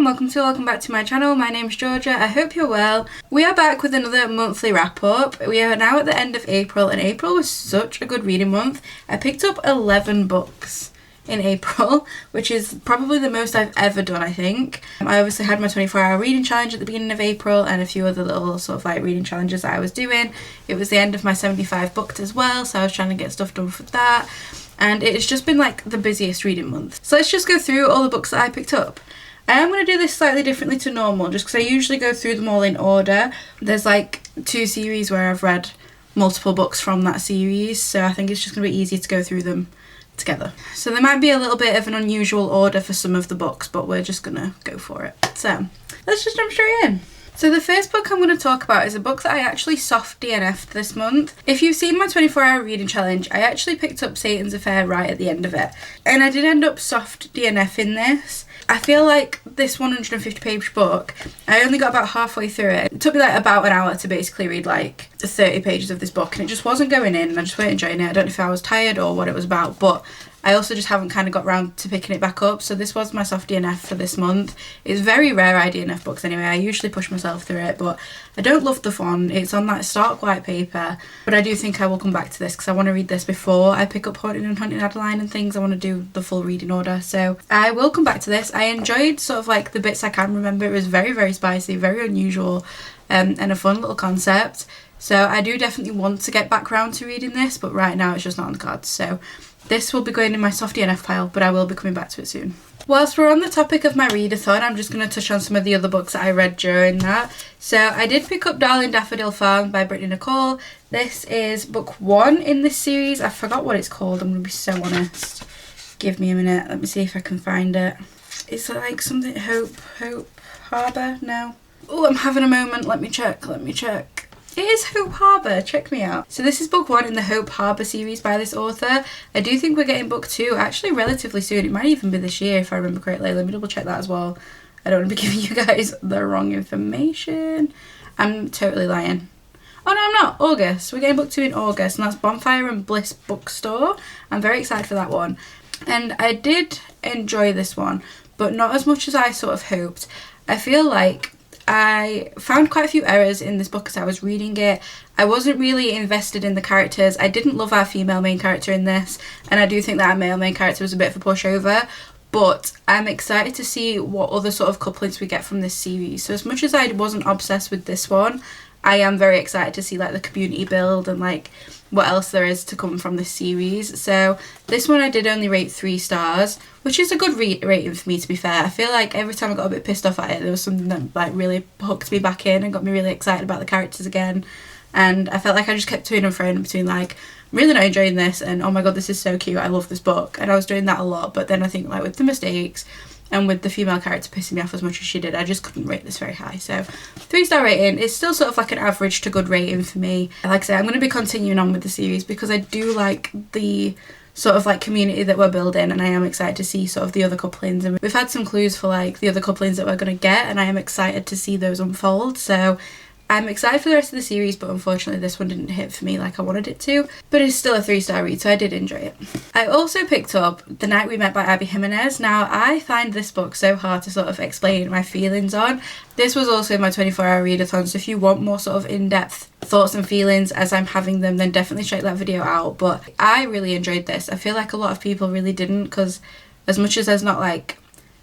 welcome back to my channel. My name's Georgia. I hope you're well. We are back with another monthly wrap up. We are now at the end of April, and April was such a good reading month. I picked up 11 books in April, which is probably the most I've ever done, I think. I obviously had my 24-hour reading challenge at the beginning of April and a few other little sort of like reading challenges that I was doing. It was the end of my 75 booked as well, so I was trying to get stuff done for that. And it's just been like the busiest reading month. So let's just go through all the books that I picked up. I am going to do this slightly differently to normal, just because I usually go through them all in order. There's like 2 series where I've read multiple books from that series, so I think it's just going to be easy to go through them together. So there might be a little bit of an unusual order for some of the books, but we're just going to go for it. So let's just jump straight in. So the first book I'm going to talk about is a book that I actually soft DNF'd this month. If you've seen my 24-hour reading challenge, I actually picked up Satan's Affair right at the end of it. And I did end up soft DNFing this. I feel like this 150-page book, I only got about halfway through it. It took me like about an hour to basically read like the 30 pages of this book, and it just wasn't going in, and I just weren't enjoying it. I don't know if I was tired or what it was about, but I also just haven't kind of got round to picking it back up. So this was my soft DNF for this month. It's very rare I DNF books anyway. I usually push myself through it, but I don't love the font. It's on that stark white paper, but I do think I will come back to this because I want to read this before I pick up Haunted and Hunting Adeline and things. I want to do the full reading order, so I will come back to this. I enjoyed sort of like the bits I can remember. It was very, very spicy, very unusual, and a fun little concept. So I do definitely want to get back round to reading this, but right now it's just not on the cards. So this will be going in my soft DNF pile, but I will be coming back to it soon. Whilst we're on the topic of my readathon, I'm just going to touch on some of the other books that I read during that. So I did pick up Darling Daffodil Farm by Brittany Nicole. This is book 1 in this series. I forgot what it's called, I'm going to be so honest. Give me a minute, let me see if I can find it. It's like something, Hope Harbour? No. Oh, I'm having a moment, let me check. It is Hope Harbour, check me out. So this is book 1 in the Hope Harbour series by this author. I do think we're getting book 2 actually relatively soon. It might even be this year if I remember correctly. Let me double check that as well. I don't want to be giving you guys the wrong information. I'm totally lying. Oh no, I'm not. August. We're getting book 2 in August, and that's Bonfire and Bliss Bookstore. I'm very excited for that one. And I did enjoy this one, but not as much as I sort of hoped. I feel like I found quite a few errors in this book as I was reading it. I wasn't really invested in the characters. I didn't love our female main character in this, and I do think that our male main character was a bit of a pushover, but I'm excited to see what other sort of couplings we get from this series. So as much as I wasn't obsessed with this one, I am very excited to see like the community build and like what else there is to come from this series. So this one I did only rate 3 stars, which is a good rating for me, to be fair. I feel like every time I got a bit pissed off at it, there was something that like really hooked me back in and got me really excited about the characters again. And I felt like I just kept to and fro between like, I'm really not enjoying this and oh my god, this is so cute, I love this book. And I was doing that a lot, but then I think like with the mistakes and with the female character pissing me off as much as she did, I just couldn't rate this very high. So 3-star rating is still sort of like an average to good rating for me. Like I said, I'm going to be continuing on with the series because I do like the sort of like community that we're building, and I am excited to see sort of the other couplings, and we've had some clues for like the other couplings that we're going to get, and I am excited to see those unfold. So I'm excited for the rest of the series, but unfortunately this one didn't hit for me like I wanted it to. But it's still a 3-star read, so I did enjoy it. I also picked up The Night We Met by Abby Jimenez. Now, I find this book so hard to sort of explain my feelings on. This was also in my 24-hour readathon, so if you want more sort of in-depth thoughts and feelings as I'm having them, then definitely check that video out. But I really enjoyed this. I feel like a lot of people really didn't, because as much as there's not like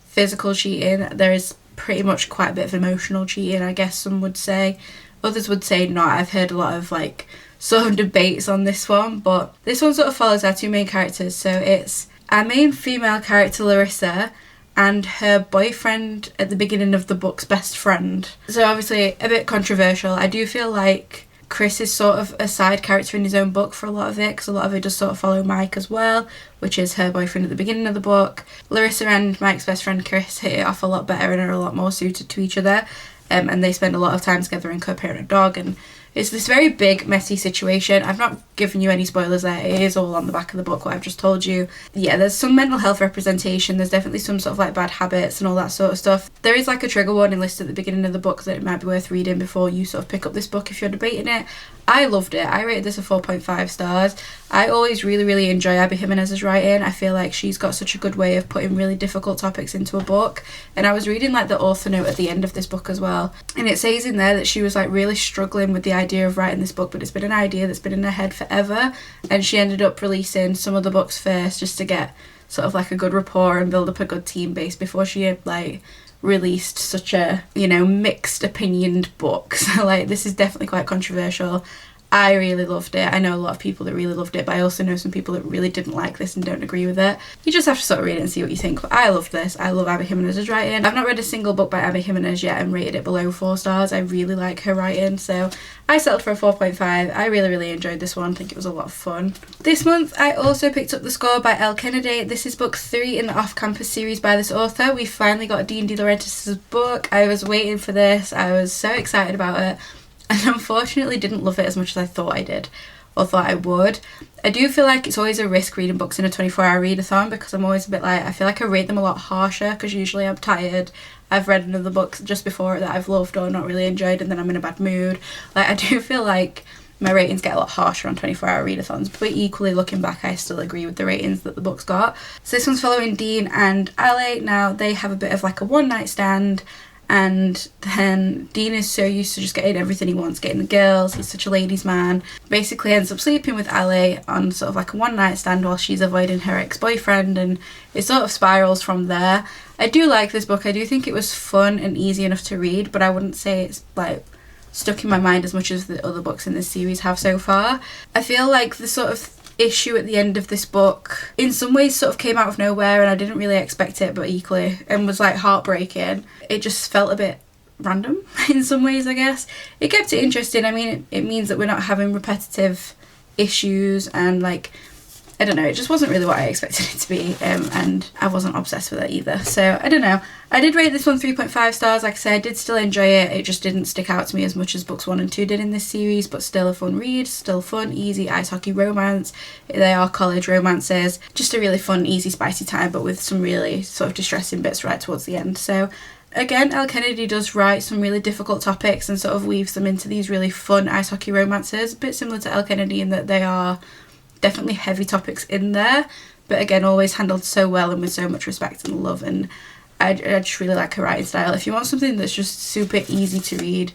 physical cheating, there is pretty much quite a bit of emotional cheating, I guess some would say. Others would say not. I've heard a lot of like sort of debates on this one, but this one sort of follows our 2 main characters. So it's our main female character Larissa and her boyfriend at the beginning of the book's best friend. So obviously a bit controversial. I do feel like Chris is sort of a side character in his own book for a lot of it, because a lot of it does sort of follow Mike as well, which is her boyfriend at the beginning of the book. Larissa and Mike's best friend Chris hit it off a lot better and are a lot more suited to each other, and they spend a lot of time together and co-parent a dog, and It's this very big, messy situation. I've not given you any spoilers there. It is all on the back of the book, what I've just told you. Yeah, there's some mental health representation. There's definitely some sort of like bad habits and all that sort of stuff. There is like a trigger warning list at the beginning of the book that it might be worth reading before you sort of pick up this book if you're debating it. I loved it. I rated this a 4.5 stars. I always really enjoy Abby Jimenez's writing. I feel like she's got such a good way of putting really difficult topics into a book. And I was reading like the author note at the end of this book as well, and it says in there that she was like really struggling with the idea of writing this book, but it's been an idea that's been in her head forever, and she ended up releasing some of the books first just to get sort of like a good rapport and build up a good team base before she had like released such a, you know, mixed opinioned book. So like this is definitely quite controversial. I really loved it. I know a lot of people that really loved it, but I also know some people that really didn't like this and don't agree with it. You just have to sort of read it and see what you think. But I loved this. I love Abby Jimenez's writing. I've not read a single book by Abby Jimenez yet and rated it below 4 stars. I really like her writing, so I settled for a 4.5. I really enjoyed this one. I think it was a lot of fun. This month I also picked up The Score by Elle Kennedy. This is book 3 in the off-campus series by this author. We finally got Dean De Laurentiis' book. I was waiting for this. I was so excited about it, and unfortunately didn't love it as much as I thought I did, or thought I would. I do feel like it's always a risk reading books in a 24-hour readathon, because I'm always a bit like, I feel like I rate them a lot harsher, because usually I'm tired, I've read another book just before that I've loved or not really enjoyed, and then I'm in a bad mood. Like, I do feel like my ratings get a lot harsher on 24-hour readathons, but equally looking back I still agree with the ratings that the book's got. So this one's following Dean and Ali. Now they have a bit of like a one night stand, and then Dean is so used to just getting everything he wants, getting the girls, he's such a ladies man, basically ends up sleeping with Ali on sort of like a one night stand while she's avoiding her ex-boyfriend, and it sort of spirals from there. I do like this book. I do think it was fun and easy enough to read, but I wouldn't say it's like stuck in my mind as much as the other books in this series have so far. I feel like the sort of issue at the end of this book in some ways sort of came out of nowhere, and I didn't really expect it, but equally, and was like heartbreaking. It just felt a bit random in some ways, I guess. It kept it interesting. I mean, it means that we're not having repetitive issues, and like, I don't know, it just wasn't really what I expected it to be, and I wasn't obsessed with it either. So I don't know. I did rate this one 3.5 stars. Like I said, I did still enjoy it. It just didn't stick out to me as much as books 1 and 2 did in this series, but still a fun read, still fun, easy ice hockey romance. They are college romances. Just a really fun, easy, spicy time, but with some really sort of distressing bits right towards the end. So again, Elle Kennedy does write some really difficult topics and sort of weaves them into these really fun ice hockey romances. A bit similar to Elle Kennedy in that they are definitely heavy topics in there, but again, always handled so well and with so much respect and love, and I just really like her writing style. If you want something that's just super easy to read,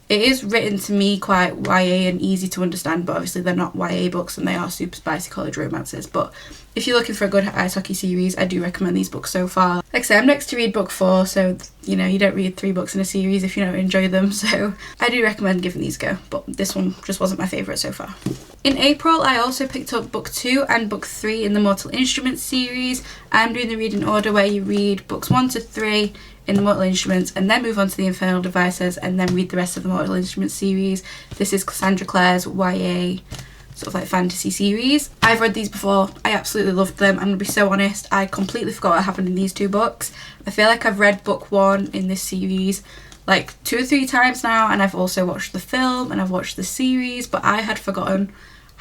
it is written to me quite YA and easy to understand, but obviously they're not YA books and they are super spicy college romances. But if you're looking for a good ice hockey series, I do recommend these books so far. Like I say, I'm next to read book 4, so you know, you don't read 3 books in a series if you don't enjoy them, so I do recommend giving these a go, but this one just wasn't my favourite so far. In April, I also picked up book 2 and book 3 in the Mortal Instruments series. I'm doing the reading order where you read books 1 to 3 in the Mortal Instruments and then move on to the Infernal Devices and then read the rest of the Mortal Instruments series. This is Cassandra Clare's YA sort of like fantasy series. I've read these before. I absolutely loved them. I'm gonna be so honest, I completely forgot what happened in these 2 books. I feel like I've read book 1 in this series like 2 or 3 times now, and I've also watched the film and I've watched the series, but I had forgotten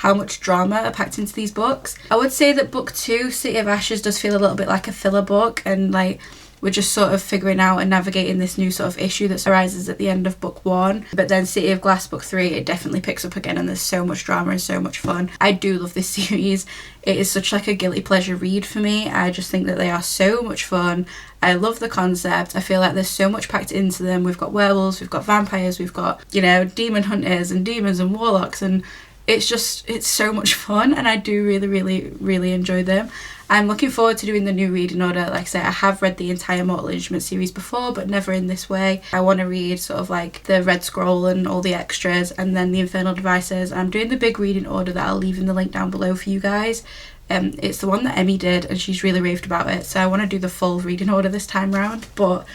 how much drama are packed into these books. I would say that book 2, City of Ashes, does feel a little bit like a filler book, and like we're just sort of figuring out and navigating this new sort of issue that arises at the end of book 1. But then City of Glass book 3, it definitely picks up again, and there's so much drama and so much fun. I do love this series. It is such like a guilty pleasure read for me. I just think that they are so much fun. I love the concept. I feel like there's so much packed into them. We've got werewolves, we've got vampires, we've got, you know, demon hunters and demons and warlocks, and it's so much fun, and I do really enjoy them. I'm looking forward to doing the new reading order. Like I said, I have read the entire Mortal Instruments series before, but never in this way. I want to read sort of like the Red Scroll and all the extras, and then the Infernal Devices. I'm doing the big reading order that I'll leave in the link down below for you guys. It's the one that Emmy did, and she's really raved about it, so I want to do the full reading order this time round. But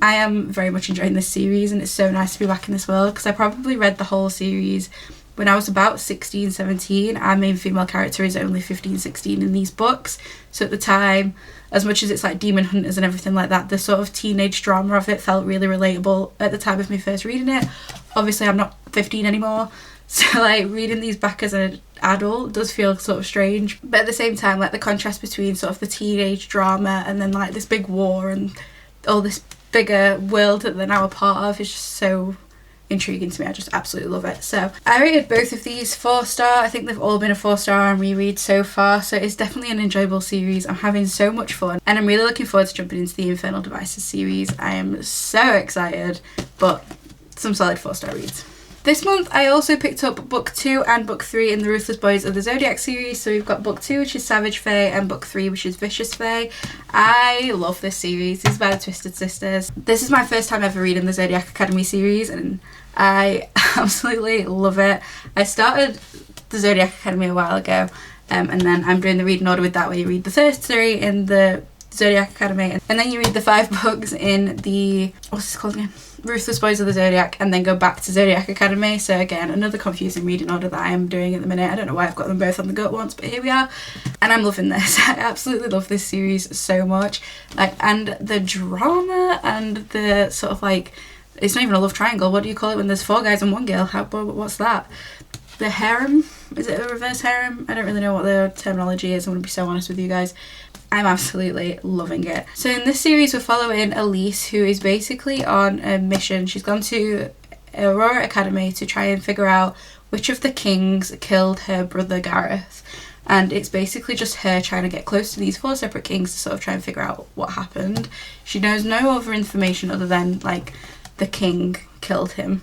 I am very much enjoying this series, and it's so nice to be back in this world, because I probably read the whole series when I was about 16, 17. Our main female character is only 15, 16 in these books. So at the time, as much as it's like demon hunters and everything like that, the sort of teenage drama of it felt really relatable at the time of me first reading it. Obviously I'm not 15 anymore, so like reading these back as an adult does feel sort of strange, but at the same time, like the contrast between sort of the teenage drama and then like this big war and all this bigger world that they're now a part of is just so intriguing to me. I just absolutely love it. So I rated both of these 4-star. I think they've all been a 4-star on reread so far, so it's definitely an enjoyable series. I'm having so much fun and I'm really looking forward to jumping into the Infernal Devices series. I am so excited, but some solid 4-star reads. This month I also picked up book 2 and book 3 in the Ruthless Boys of the Zodiac series. So we've got book 2, which is Savage Fae, and book 3, which is Vicious Fae. I love this series. This is by the Twisted Sisters. This is my first time ever reading the Zodiac Academy series and I absolutely love it. I started the Zodiac Academy a while ago and then I'm doing the reading order with that, where you read the first 3 in the Zodiac Academy and then you read the 5 books in the, what's this called again? Ruthless Boys of the Zodiac, and then go back to Zodiac Academy. So again, another confusing reading order that I am doing at the minute. I don't know why I've got them both on the go at once, but here we are. And I'm loving this. I absolutely love this series so much. Like, and the drama and the sort of like, it's not even a love triangle. What do you call it when there's 4 guys and 1 girl? What's that? The harem? Is it a reverse harem? I don't really know what the terminology is. I'm going to be so honest with you guys. I'm absolutely loving it. So in this series we're following Elise, who is basically on a mission. She's gone to Aurora Academy to try and figure out which of the kings killed her brother Gareth. And it's basically just her trying to get close to these 4 separate kings to sort of try and figure out what happened. She knows no other information other than like the king killed him.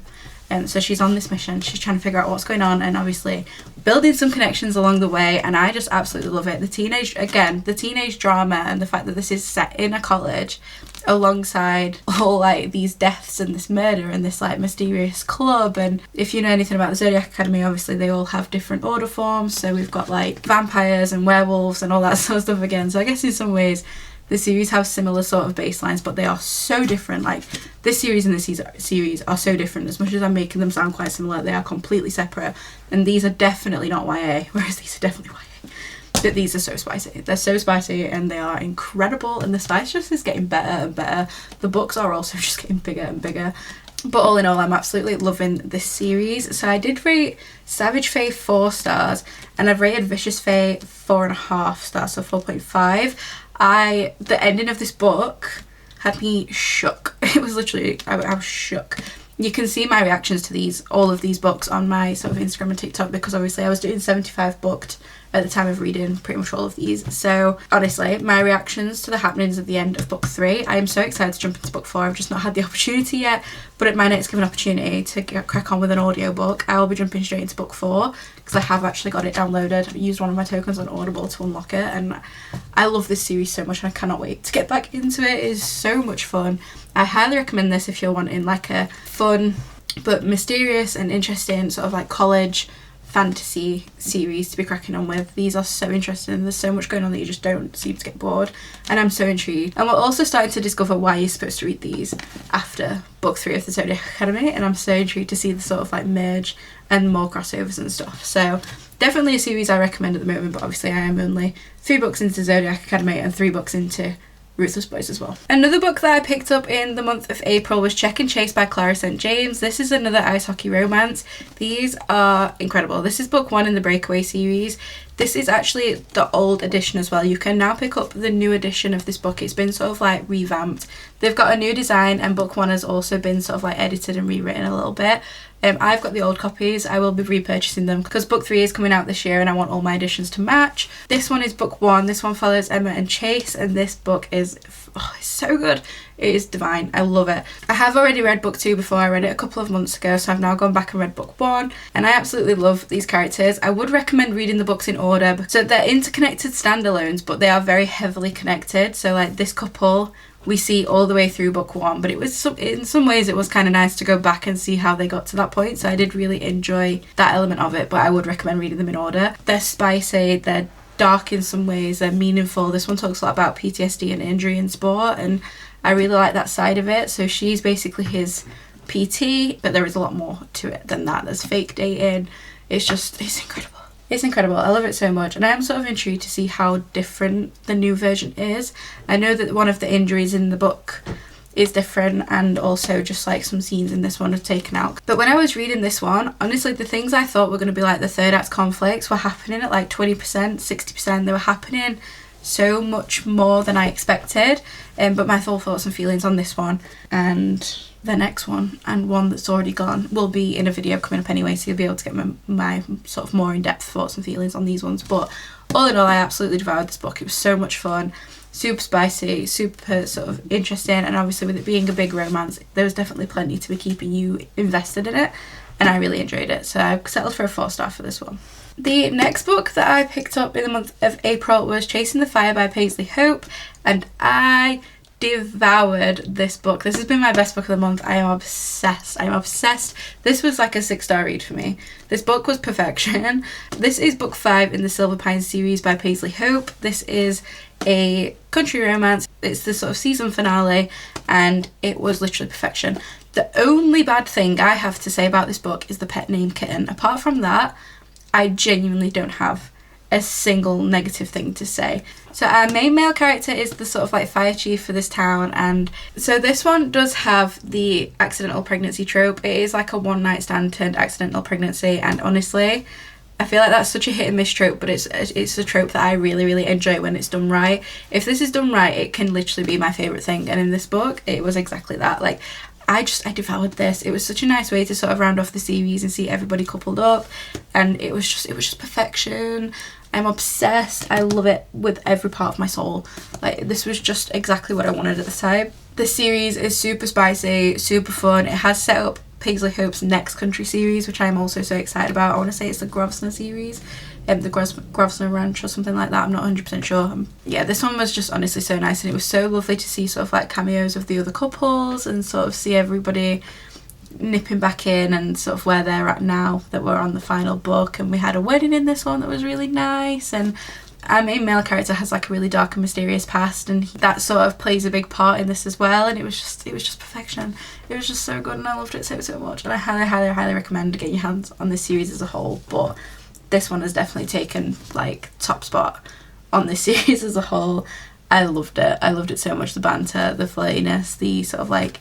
And so she's on this mission, she's trying to figure out what's going on and obviously building some connections along the way, and I just absolutely love it. The teenage drama and the fact that this is set in a college alongside all like these deaths and this murder and this like mysterious club. And if you know anything about the Zodiac Academy, obviously they all have different order forms, so we've got like vampires and werewolves and all that sort of stuff again. So I guess in some ways the series have similar sort of baselines, but they are so different. Like this series and this series are so different. As much as I'm making them sound quite similar, they are completely separate, and these are definitely not YA, whereas these are definitely YA. But these are so spicy. They're so spicy and they are incredible, and the spice just is getting better and better. The books are also just getting bigger and bigger. But all in all, I'm absolutely loving this series. So I did rate Savage Fae 4 stars, and I've rated Vicious Fae 4.5 stars, so 4.5. The ending of this book had me shook. It was literally, I was shook. You can see my reactions to all of these books on my sort of Instagram and TikTok, because obviously I was doing 75 booked at the time of reading pretty much all of these. So honestly, my reactions to the happenings at the end of book 3, I am so excited to jump into book 4. I've just not had the opportunity yet, but at my next given opportunity to crack on with an audiobook, I will be jumping straight into book 4, because I have actually got it downloaded. I've used one of my tokens on Audible to unlock it, and I love this series so much and I cannot wait to get back into it. It is so much fun. I highly recommend this if you're wanting like a fun but mysterious and interesting sort of like college fantasy series to be cracking on with. These are so interesting. There's so much going on that you just don't seem to get bored, and I'm so intrigued. And we're also starting to discover why you're supposed to read these after book 3 of the Zodiac Academy, and I'm so intrigued to see the sort of like merge and more crossovers and stuff. So definitely a series I recommend at the moment, but obviously I am only 3 books into Zodiac Academy and 3 books into Ruthless Boys as well. Another book that I picked up in the month of April was Check and Chase by Clara St. James. This is another ice hockey romance. These are incredible. This is book 1 in the Breakaway series. This is actually the old edition as well. You can now pick up the new edition of this book. It's been sort of like revamped. They've got a new design, and book 1 has also been sort of like edited and rewritten a little bit. I've got the old copies. I will be repurchasing them because book 3 is coming out this year and I want all my editions to match. This one is book 1. This one follows Emma and Chase, and this book is it's so good. It is divine. I love it. I have already read book 2 before. I read it a couple of months ago, so I've now gone back and read book 1, and I absolutely love these characters. I would recommend reading the books in order. So they're interconnected standalones, but they are very heavily connected. So like this couple we see all the way through book 1, but it was in some ways it was kind of nice to go back and see how they got to that point. So I did really enjoy that element of it, but I would recommend reading them in order. They're spicy, they're dark in some ways, they're meaningful. This one talks a lot about PTSD and injury in sport, and I really like that side of it. So she's basically his PT, but there is a lot more to it than that. There's fake dating. it's incredible. It's incredible. I love it so much, and I am sort of intrigued to see how different the new version is. I know that one of the injuries in the book is different, and also just like some scenes in this one are taken out. But when I was reading this one, honestly, the things I thought were going to be like the third act conflicts were happening at like 20%, 60%. They were happening so much more than I expected. But my full thoughts and feelings on this one and the next one, and one that's already gone, will be in a video coming up anyway, so you'll be able to get my sort of more in-depth thoughts and feelings on these ones. But all in all, I absolutely devoured this book. It was so much fun. Super spicy, super sort of interesting, and obviously with it being a big romance, there was definitely plenty to be keeping you invested in it, and I really enjoyed it, so I settled for a 4-star for this one. The next book that I picked up in the month of April was Chasing the Fire by Paisley Hope, and I devoured this book. This has been my best book of the month. I am obsessed. This was like a 6-star read for me. This book was perfection. This is book 5 in the Silver Pines series by Paisley Hope. This is a country romance. It's the sort of season finale, and it was literally perfection. The only bad thing I have to say about this book is the pet name kitten. Apart from that, I genuinely don't have a single negative thing to say. So our main male character is the sort of like fire chief for this town, and so this one does have the accidental pregnancy trope. It is like a one-night stand turned accidental pregnancy, and honestly, I feel like that's such a hit and miss trope, but it's a trope that I really, really enjoy when it's done right. If this is done right, it can literally be my favourite thing, and in this book, it was exactly that. Like, I devoured this. It was such a nice way to sort of round off the series and see everybody coupled up, and it was just perfection. I'm obsessed. I love it with every part of my soul. Like, this was just exactly what I wanted at the time. The series is super spicy, super fun. It has set up Paisley Hope's next country series, which I'm also so excited about. I want to say it's the Grosvenor series, the Grosvenor Ranch or something like that. I'm not 100% sure. Yeah, this one was just honestly so nice, and it was so lovely to see sort of like cameos of the other couples and sort of see everybody nipping back in and sort of where they're at now that we're on the final book. And we had a wedding in this one that was really nice, and our main male character has like a really dark and mysterious past, and that sort of plays a big part in this as well, and it was just perfection. It was just so good, and I loved it so much, and I highly recommend getting your hands on this series as a whole, but this one has definitely taken like top spot on this series as a whole. I loved it so much. The banter, the flirtiness, the sort of like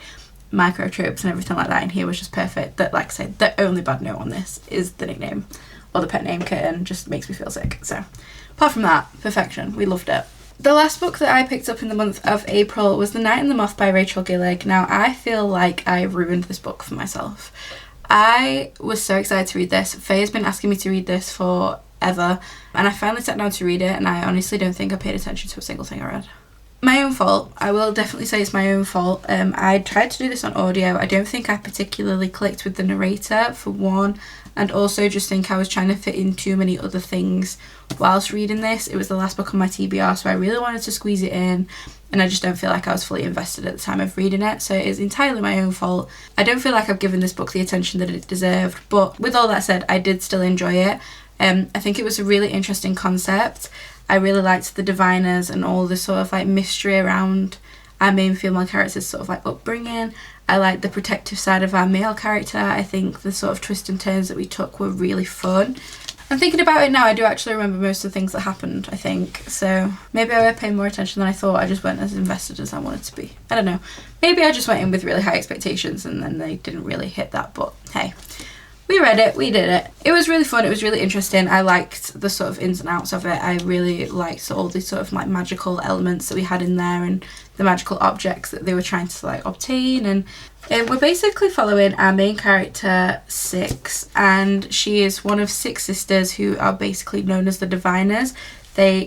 micro tropes and everything like that in here was just perfect. That, like I said, the only bad note on this is the nickname, or the pet name kitten just makes me feel sick. So apart from that, perfection. We loved it. The last book that I picked up in the month of April was The Night and the Moth by Rachel Gillig. Now, I feel like I ruined this book for myself. I was so excited to read this. Faye has been asking me to read this forever, and I finally sat down to read it, and I honestly don't think I paid attention to a single thing I read. My own fault. I will definitely say it's my own fault. I tried to do this on audio. I don't think I particularly clicked with the narrator, for one, and also just think I was trying to fit in too many other things whilst reading this. It was the last book on my TBR, so I really wanted to squeeze it in, and I just don't feel like I was fully invested at the time of reading it, so it is entirely my own fault. I don't feel like I've given this book the attention that it deserved, but with all that said, I did still enjoy it. I think it was a really interesting concept. I really liked the diviners and all the sort of like mystery around our main female character's sort of like upbringing. I liked the protective side of our male character. I think the sort of twists and turns that we took were really fun. I'm thinking about it now, I do actually remember most of the things that happened, I think. So maybe I would pay more attention than I thought. I just weren't as invested as I wanted to be. I don't know. Maybe I just went in with really high expectations and then they didn't really hit that, but hey. We read it, we did it. It was really fun, it was really interesting. I liked the sort of ins and outs of it. I really liked all the sort of like magical elements that we had in there and the magical objects that they were trying to like obtain. And we're basically following our main character, Six, and she is one of 6 sisters who are basically known as the diviners. They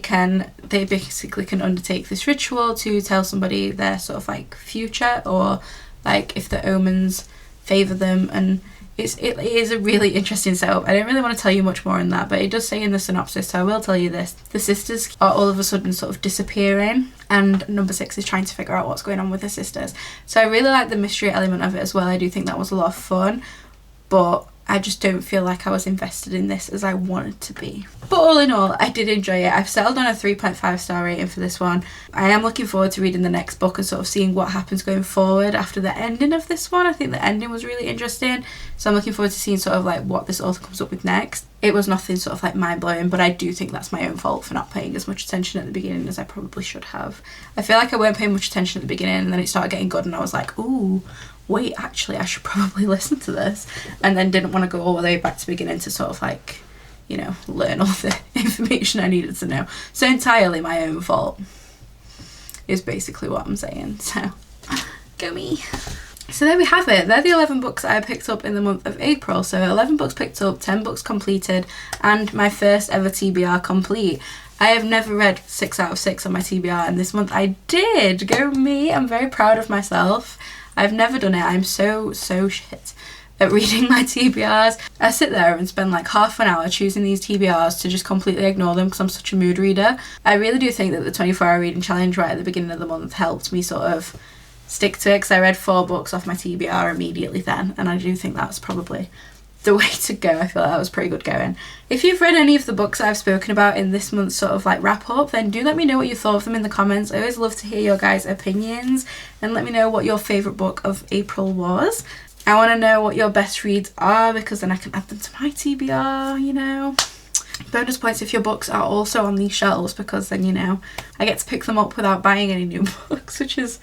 basically can undertake this ritual to tell somebody their sort of like future, or like if the omens favour them, and it is a really interesting setup. I don't really want to tell you much more on that, but it does say in the synopsis, so I will tell you this. The sisters are all of a sudden sort of disappearing, and number 6 is trying to figure out what's going on with her sisters. So I really like the mystery element of it as well. I do think that was a lot of fun, but I just don't feel like I was invested in this as I wanted to be. But all in all, I did enjoy it. I've settled on a 3.5 star rating for this one. I am looking forward to reading the next book and sort of seeing what happens going forward after the ending of this one. I think the ending was really interesting, so I'm looking forward to seeing sort of like what this author comes up with next. It was nothing sort of like mind-blowing, but I do think that's my own fault for not paying as much attention at the beginning as I probably should have. I feel like I weren't paying much attention at the beginning, and then it started getting good and I was like, ooh, wait, actually I should probably listen to this, and then didn't want to go all the way back to the beginning to sort of like, you know, learn all the information I needed to know. So entirely my own fault is basically what I'm saying. So go me. So there we have it. They're the 11 books I picked up in the month of April. So 11 books picked up, 10 books completed, and my first ever TBR complete. I have never read 6 out of 6 on my TBR, and this month I did. Go me. I'm very proud of myself. I've never done it. I'm so shit at reading my TBRs. I sit there and spend like half an hour choosing these TBRs to just completely ignore them because I'm such a mood reader. I really do think that the 24-hour reading challenge right at the beginning of the month helped me sort of stick to it, because I read 4 books off my TBR immediately then, and I do think that's probably the way to go. I feel like that was pretty good going. If you've read any of the books I've spoken about in this month's sort of like wrap up, then do let me know what you thought of them in the comments. I always love to hear your guys' opinions, and let me know what your favourite book of April was. I want to know what your best reads are, because then I can add them to my TBR, you know. Bonus points if your books are also on these shelves, because then, you know, I get to pick them up without buying any new books, which is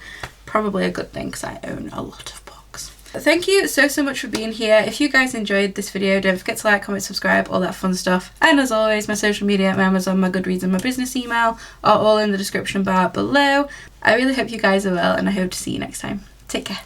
probably a good thing because I own a lot of books. Thank you so much for being here. If you guys enjoyed this video, don't forget to like, comment, subscribe, all that fun stuff. And as always, my social media, my Amazon, my Goodreads and my business email are all in the description bar below. I really hope you guys are well, and I hope to see you next time. Take care.